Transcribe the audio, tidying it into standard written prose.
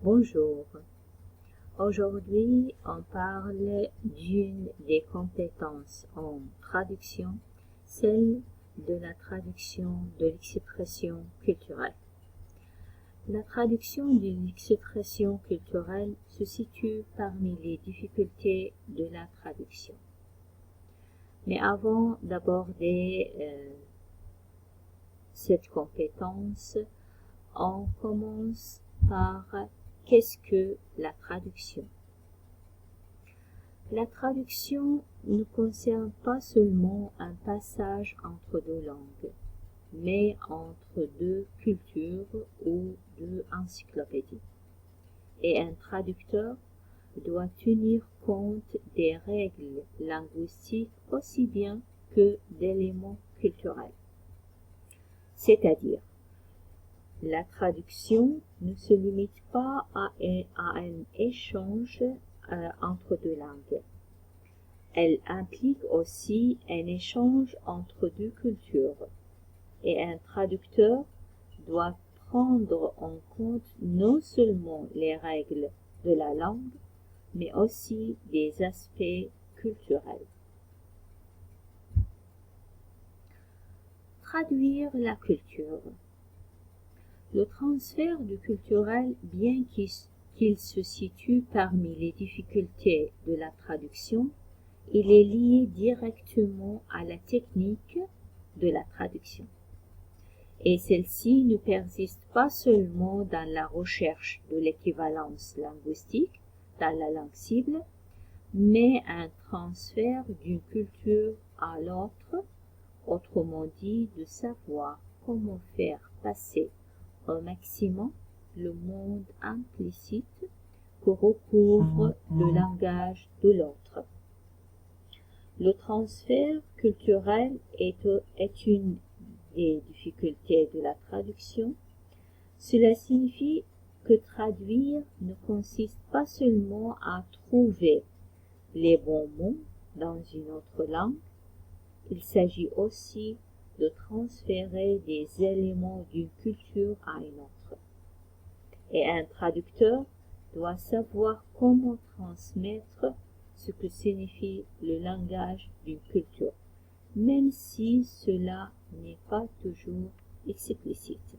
Bonjour. Aujourd'hui, on parle d'une des compétences en traduction, celle de la traduction de l'expression culturelle. La traduction de l'expression culturelle se situe parmi les difficultés de la traduction. Mais avant d'aborder cette compétence, on commence par qu'est-ce que la traduction? La traduction ne concerne pas seulement un passage entre deux langues, mais entre deux cultures ou deux encyclopédies. Et un traducteur doit tenir compte des règles linguistiques aussi bien que d'éléments culturels. C'est-à-dire, la traduction ne se limite pas à un échange entre deux langues. Elle implique aussi un échange entre deux cultures. Et un traducteur doit prendre en compte non seulement les règles de la langue, mais aussi des aspects culturels. Traduire la culture. Le transfert du culturel, bien qu'il se situe parmi les difficultés de la traduction, il est lié directement à la technique de la traduction. Et celle-ci ne persiste pas seulement dans la recherche de l'équivalence linguistique dans la langue cible, mais un transfert d'une culture à l'autre, autrement dit de savoir comment faire passer au maximum le monde implicite que recouvre le langage de l'autre. Le transfert culturel est une des difficultés de la traduction. Cela signifie que traduire ne consiste pas seulement à trouver les bons mots dans une autre langue, il s'agit aussi de transférer des éléments d'une culture à une autre. Et un traducteur doit savoir comment transmettre ce que signifie le langage d'une culture, même si cela n'est pas toujours explicite.